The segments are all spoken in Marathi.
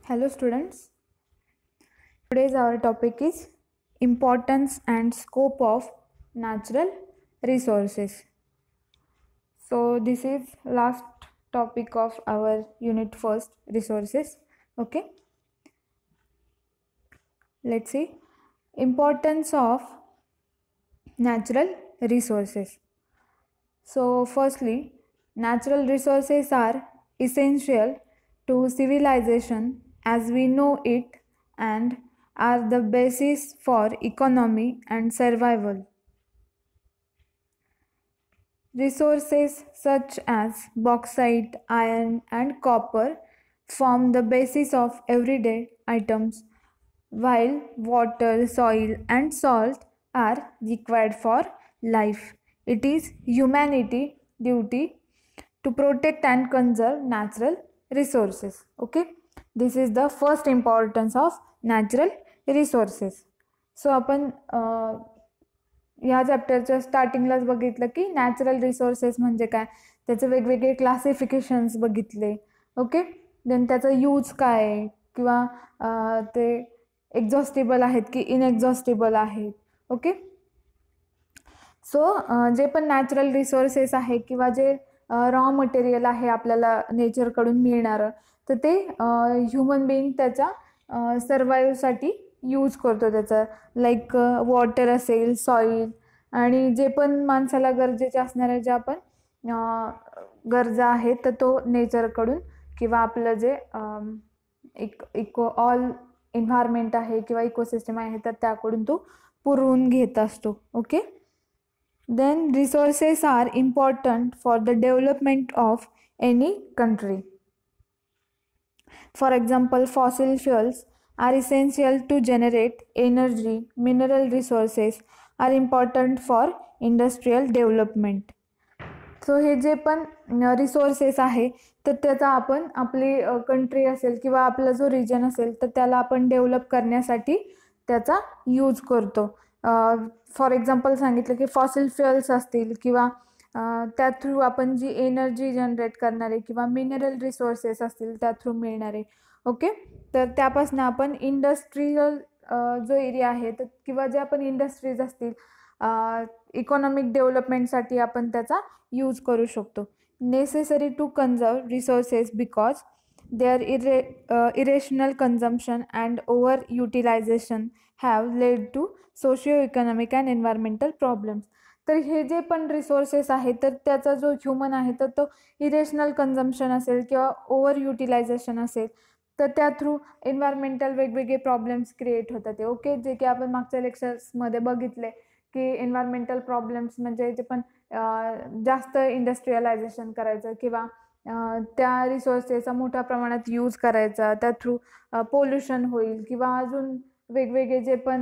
Hello students, today's our topic is importance and scope of natural resources. So this is last topic of our unit first, resources. Okay, let's see importance of natural resources. So firstly, natural resources are essential to civilization as we know it and are the basis for economy and survival. Resources such as bauxite, iron, and copper form the basis of everyday items, while water, soil, and salt are required for life. It is humanity duty to protect and conserve natural resources. Okay, this is the first importance of natural resources. So आपण या चॅप्टरच्या स्टार्टिंगलाच बघितलं की नॅचरल रिसोर्सेस म्हणजे काय, त्याचे वेगवेगळे क्लासिफिकेशन्स बघितले. ओके, देन त्याचा यूज काय आहे किंवा ते एक्झॉस्टेबल आहेत की इनएक्झॉस्टेबल आहेत. ओके, सो जे पण नॅचरल रिसोर्सेस आहे किंवा जे रॉ मटेरियल आहे आपल्याला नेचरकडून मिळणारं, तर ते ह्युमन बिईंग त्याच्या सर्वाईव्हसाठी यूज करतो. त्याचा लाईक वॉटर असेल, सॉईल आणि जे पण माणसाला गरजेचे असणारे ज्या पण गरजा आहेत तर तो नेचरकडून किंवा आपलं जे ऑल एन्व्हायरमेंट आहे किंवा इकोसिस्टम आहे तर त्याकडून तो पुरवून घेत असतो. Okay, then resources are important for the development of any country. For example, fossil fuels are essential to generate energy. Mineral resources are important for industrial development. So हे जे पण रिसोर्सेस आहे तर त्याचा आपण आपली कंट्री असेल किंवा आपला जो रिजन असेल तर त्याला आपण डेव्हलप करण्यासाठी त्याचा यूज करतो. फॉर एक्झाम्पल सांगितलं की फॉसिल फ्युएल्स असतील किंवा त्या थ्रू आपण जी एनर्जी जनरेट करणारे किंवा मिनरल रिसोर्सेस असतील त्या थ्रू मिळणारे. ओके, तर त्यापासून आपण इंडस्ट्रीयल जो एरिया आहे तर किंवा जे आपण इंडस्ट्रीज असतील इकॉनॉमिक डेव्हलपमेंटसाठी आपण त्याचा यूज करू शकतो. Necessary to conserve resources because their irrational consumption and over utilization have led to socio-economic and environmental problems. तर हे जे पण रिसोर्सेस आहेत तर त्याचा जो ह्युमन आहे तर तो इरेशनल कन्झम्पशन असेल किंवा ओव्हर युटिलायझेशन असेल तर त्या थ्रू एन्व्हायरमेंटल वेगवेगळे प्रॉब्लेम्स क्रिएट होतात. ओके, जे की आपण मागच्या लेक्चर्समध्ये बघितले की एन्व्हायरमेंटल प्रॉब्लेम्स म्हणजे जे पण जास्त इंडस्ट्रियलायझेशन करायचं किंवा त्या रिसोर्सेसचा मोठ्या प्रमाणात यूज करायचा, त्या थ्रू पोल्युशन होईल किंवा अजून वेगवेगळे जे पण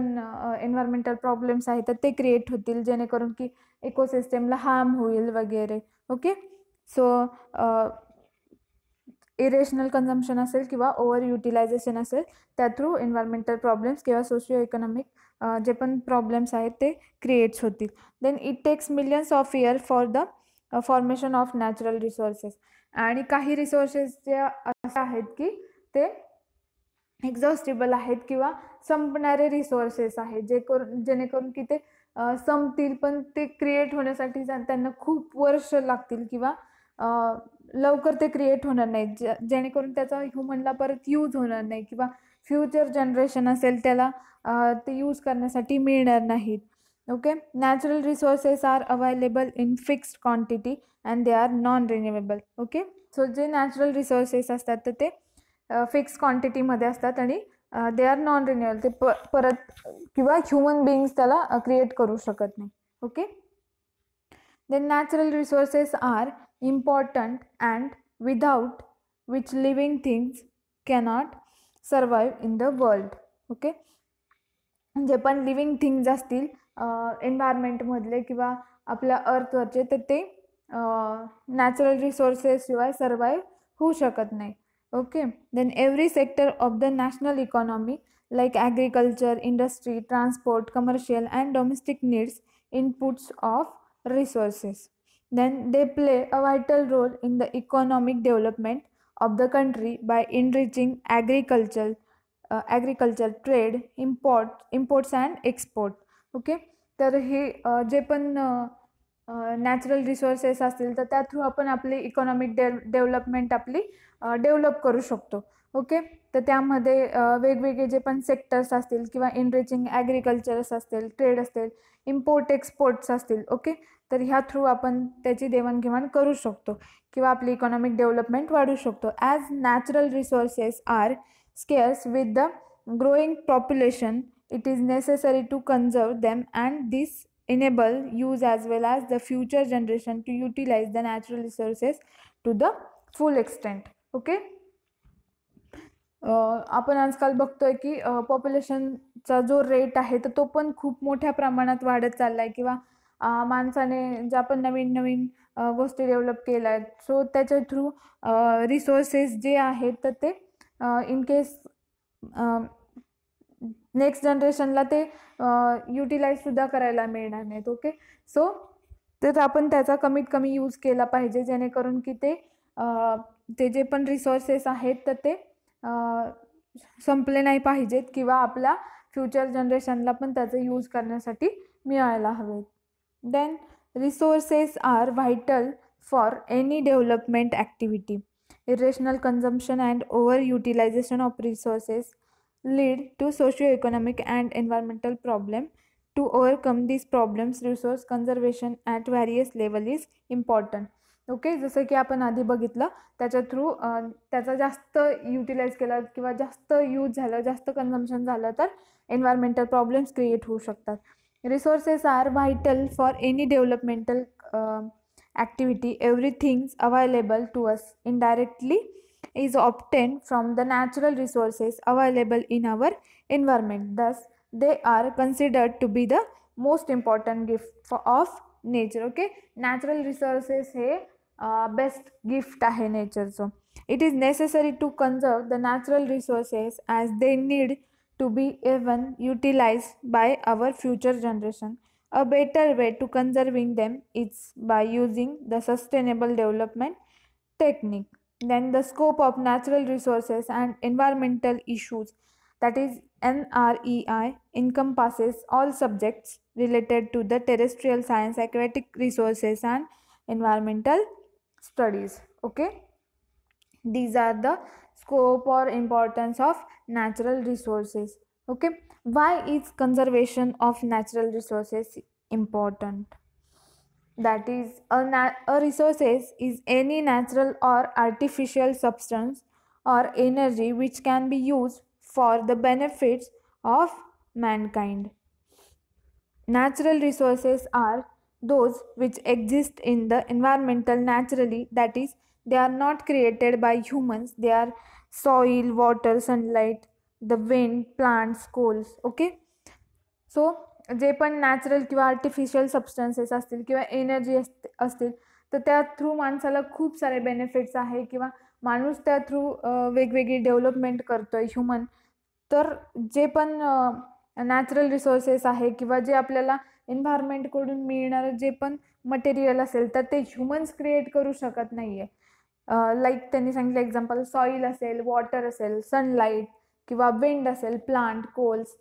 एन्व्हायरमेंटल प्रॉब्लेम्स आहेत तर ते क्रिएट होतील जेणेकरून की इकोसिस्टमला हार्म होईल वगैरे. ओके, सो इरेशनल कन्झम्पशन असेल किंवा ओव्हर युटिलायझेशन असेल त्या थ्रू एन्व्हायरमेंटल प्रॉब्लेम्स किंवा सोशिओ इकॉनॉमिक जे पण प्रॉब्लेम्स आहेत ते क्रिएट्स होतील. Then it takes millions of year for the formation of natural resources. आणि काही रिसोर्सेस जे असे आहेत की ते एक्झॉस्टेबल आहेत किंवा संपणारे रिसोर्सेस आहेत जेणेकरून की ते संपतील पण ते क्रिएट होण्यासाठी त्यांना खूप वर्ष लागतील किंवा लवकर ते क्रिएट होणार नाहीत जेणेकरून त्याचा ह्युमनला परत यूज होणार नाही किंवा फ्युचर जनरेशन असेल त्याला ते यूज करण्यासाठी मिळणार नाहीत. Okay, natural resources are available in fixed quantity and they are non renewable. Okay, so जे नॅचरल रिसोर्सेस असतात तर ते फिक्स क्वांटिटीमध्ये असतात आणि दे आर नॉन रिन्युएबल, ते परत किंवा ह्युमन बिईंग्स त्याला क्रिएट करू शकत नाही. Okay, then natural resources are important and without which living things cannot survive in the world. Okay, जे पण लिव्हिंग थिंग्स असतील एन्व्हायरमेंटमधले किंवा आपल्या अर्थवरचे तर ते नॅचरल रिसोर्सेस शिवाय सर्वाईव्ह होऊ शकत नाही. Okay, then every sector of the national economy like agriculture, industry, transport, commercial and domestic needs inputs of resources. Then they play a vital role in the economic development of the country by enriching agriculture, trade, imports and export. Okay, तर हे जे पण नॅचरल रिसोर्सेस असतील तर त्या थ्रू आपण आपली इकॉनॉमिक डेव्हलपमेंट आपली डेव्हलप करू शकतो. ओके, तर त्यामध्ये वेगवेगळे जे पण सेक्टर्स असतील किंवा एनरिचिंग ॲग्रिकल्चर्स असतील, ट्रेड असतील, इम्पोर्ट एक्सपोर्ट्स असतील. ओके, तर ह्या थ्रू आपण त्याची देवाणघेवाण करू शकतो किंवा आपली इकॉनॉमिक डेव्हलपमेंट वाढवू शकतो. As natural resources are scarce with the growing population, it is necessary to conserve them, and this enable use as well as the future generation to utilize the natural resources to the full extent. Okay, आपण आजकाल बघतोय की पॉप्युलेशनचा जो रेट आहे तर तो पण खूप मोठ्या प्रमाणात वाढत चालला आहे किंवा माणसाने ज्या पण नवीन नवीन गोष्टी डेव्हलप केल्या आहेत, सो त्याच्या थ्रू रिसोर्सेस जे आहेत तर ते इन केस नेक्स्ट जनरेशनला ते युटिलाइजसुद्धा करायला मिळणार नाहीत. ओके, सो तर आपण त्याचा कमीत कमी यूज केला पाहिजे जेणेकरून की ते जे पण रिसोर्सेस आहेत तर ते संपले नाही पाहिजेत किंवा आपल्या फ्युचर जनरेशनला पण त्याचा यूज करण्यासाठी मिळायला हवेत. Then resources are vital for any development activity. Irrational consumption and overutilization of resources lead to socio-economic and environmental problems. To overcome these problems, resource conservation at various level is important. Okay, जसं की आपण आधी बघितलं त्याच्या थ्रू त्याचा जास्त युटिलाइज केला किंवा जास्त यूज झालं, जास्त कन्झम्पशन झालं तर एन्व्हायरमेंटल प्रॉब्लेम्स क्रिएट होऊ शकतात. Resources are vital for any developmental activity. Everything available to us indirectly is obtained from the natural resources available in our environment. Thus they are considered to be the most important gift of nature. Okay, natural resources हे बेस्ट गिफ्ट आहे नेचरचं. It is necessary to conserve the natural resources as they need to be even utilized by our future generation. A better way to conserving them is by using the sustainable development technique. Then the scope of natural resources and environmental issues, that is NREI, encompasses all subjects related to the terrestrial science, aquatic resources and environmental studies. Okay, these are the scope or importance of natural resources. Okay, why is conservation of natural resources important? That is, a resources is any natural or artificial substance or energy which can be used for the benefits of mankind. Natural resources are those which exist in the environmental naturally, that is, they are not created by humans. They are soil, water, sunlight, the wind, plants, coals. Okay, so जे पण नॅचरल किंवा आर्टिफिशियल सबस्टन्सेस असतील किंवा एनर्जी असतील तर त्या थ्रू माणसाला खूप सारे बेनिफिट्स आहे किंवा माणूस त्या थ्रू वेगवेगळी डेव्हलपमेंट करतोय ह्युमन. तर जे पण नॅचरल रिसोर्सेस आहे किंवा जे आपल्याला एन्व्हायरमेंटकडून मिळणारं जे पण मटेरियल असेल तर ते ह्युमन्स क्रिएट करू शकत नाही आहे. लाईक त्यांनी सांगितलं एक्झाम्पल, सॉईल असेल, वॉटर असेल, सनलाईट किंवा विंड असेल, प्लांट, कोल्स.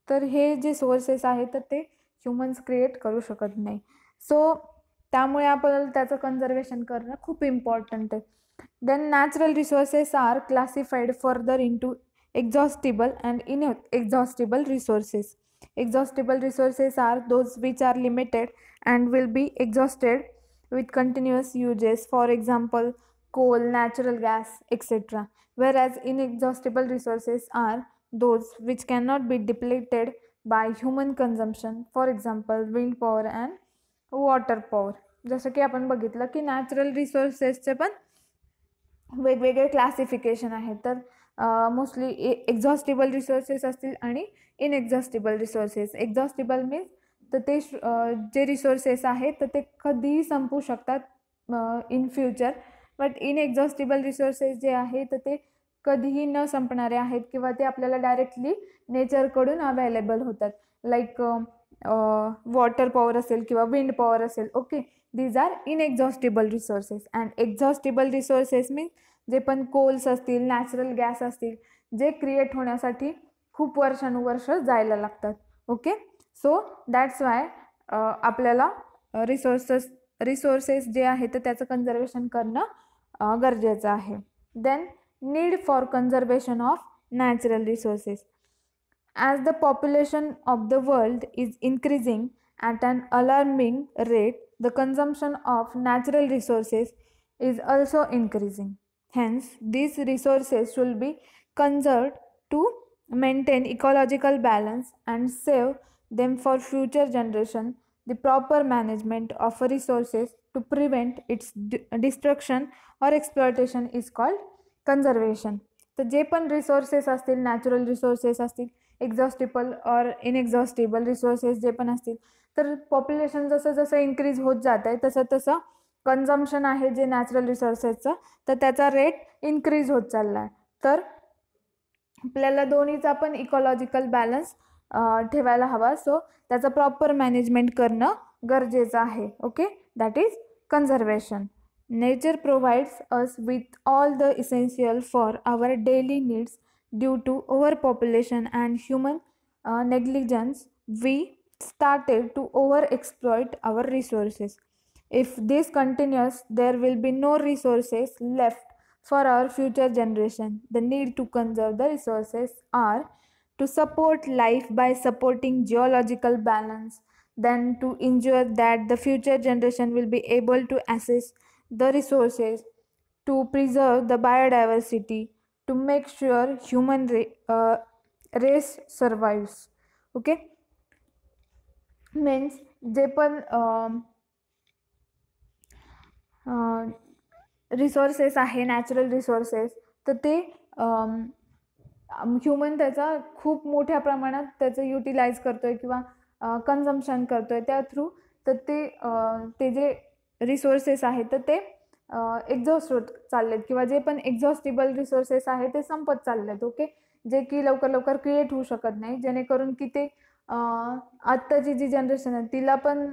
तर हे जे सोर्सेस आहेत तर ते ह्युमन्स क्रिएट करू शकत नाही. सो त्यामुळे आपल्याला त्याचं कन्झर्वेशन करणं खूप इम्पॉर्टंट आहे. Then natural resources are classified further into exhaustible and inexhaustible resources. Exhaustible resources are those which are limited and will be exhausted with continuous uses, for example coal, natural gas, etc. Whereas inexhaustible resources are those which cannot be depleted by human consumption, for example wind power and water power. जसं की आपण बघितलं की नॅचरल रिसोर्सेसचे पण वेगवेगळे क्लासिफिकेशन आहेत. तर मोस्टली एक्झॉस्टिबल रिसोर्सेस असतील आणि इनएक्झॉस्टिबल रिसोर्सेस. एक्झॉस्टिबल मीन्स तर ते जे रिसोर्सेस आहेत तर ते कधीही संपू शकतात इन फ्युचर. बट इनएक्झॉस्टिबल रिसोर्सेस जे आहेत तर ते कधीही न संपणारे आहेत किंवा ते आपल्याला डायरेक्टली नेचरकडून अवेलेबल होतात. लाईक वॉटर पॉवर असेल किंवा विंड पॉवर असेल. Okay, these are inexhaustible resources. And exhaustible resources means जे पण कोल्स असतील, नॅचरल गॅस असतील, जे क्रिएट होण्यासाठी खूप वर्षानुवर्ष जायला लागतात. ओके, सो दॅट्स वाय आपल्याला रिसोर्सेस जे आहे तर त्याचं कन्झर्वेशन करणं गरजेचं आहे. Then need for conservation of natural resources. As the population of the world is increasing at an alarming rate, the consumption of natural resources is also increasing. Hence, these resources should be conserved to maintain ecological balance and save them for future generation. The proper management of resources to prevent its destruction or exploitation is called conservation. तर जे पण रिसोर्सेस असतील, नॅचरल रिसोर्सेस असतील, एक्झॉस्टिबल और इनएक्झॉस्टिबल रिसोर्सेस जे पण असतील, तर पॉप्युलेशन जसं जसं इन्क्रीज होत जात आहे तसं तसं कन्झम्पशन आहे जे नॅचरल रिसोर्सेसचं, तर त्याचा रेट इन्क्रीज होत चालला आहे. तर आपल्याला दोन्हीचा पण इकॉलॉजिकल बॅलन्स ठेवायला हवा. सो त्याचं प्रॉपर मॅनेजमेंट करणं गरजेचं आहे. Okay, that is conservation. Nature provides us with all the essential for our daily needs. Due to overpopulation and human negligence, we started to overexploit our resources. If this continues, there will be no resources left for our future generation. The need to conserve the resources are to support life by supporting geological balance, then to ensure that the future generation will be able to access the resources, to preserve the biodiversity, to make sure human race survives. Okay, means जे पण रिसोर्सेस आहे, नॅचरल रिसोर्सेस, तर ते ह्युमन त्याचा खूप मोठ्या प्रमाणात त्याचं युटिलाइज करतोय किंवा कन्झम्पशन करतोय त्या थ्रू. तर ते जे रिसोर्सेस आहेत तर ते एक्झॉस्ट होत चाललेत किंवा जे पण एक्झॉस्टिबल रिसोर्सेस आहे ते संपत चाललेत. ओके, जे की लवकर लवकर क्रिएट होऊ शकत नाही, जेणेकरून की ते आत्ताची जी जनरेशन आहे तिला पण,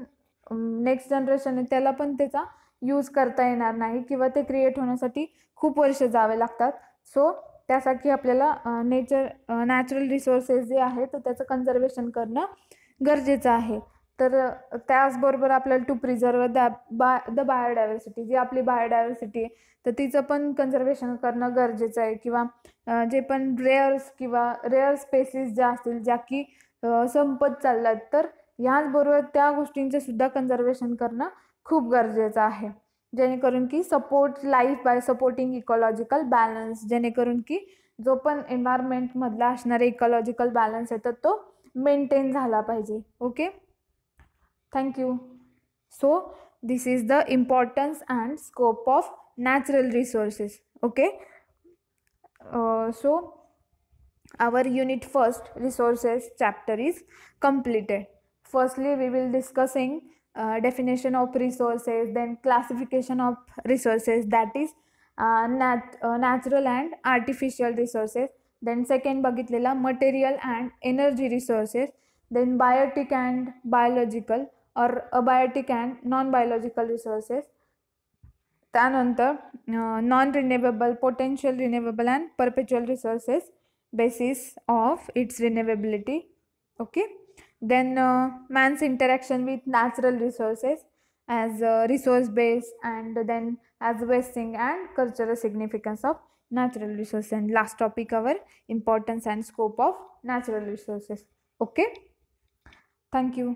नेक्स्ट जनरेशन आहे त्याला पण त्याचा यूज करता येणार नाही किंवा ते क्रिएट होण्यासाठी खूप वर्ष जावे लागतात. सो त्यासाठी आपल्याला नॅचरल रिसोर्सेस जे आहे तर त्याचं कन्झर्वेशन करणं गरजेचं आहे. तर त्याचबरोबर आपल्याला टू प्रिझर्व द बायोडायव्हर्सिटी, जी आपली बायोडायव्हर्सिटी आहे तर तिचं पण कन्झर्वेशन करणं गरजेचं आहे. किंवा जे पण रेअर स्पेसिस ज्या असतील ज्या की संपत चालल्यात, तर ह्याचबरोबर त्या गोष्टींचे सुद्धा कन्झर्वेशन करणं खूप गरजेचं आहे, जेणेकरून की support life bye supporting ecological balance, जेणेकरून की जो पण एन्व्हायरमेंटमधला असणारा इकॉलॉजिकल बॅलन्स आहे तर तो मेंटेन झाला पाहिजे. Okay, thank you. So this is the importance and scope of natural resources. Okay, so our unit first, resources chapter, is completed. Firstly we will discussing definition of resources, then classification of resources, that is natural and artificial resources. Then second बघितलेला material and energy resources. Then biotic and biological or abiotic and non-biological resources. त्यानंतर non renewable, potential renewable and perpetual resources, basis of its renewability. Okay, then man's interaction with natural resources as resource base, and then as wasting and cultural significance of natural resources. And last topic, our importance and scope of natural resources. Okay, thank you.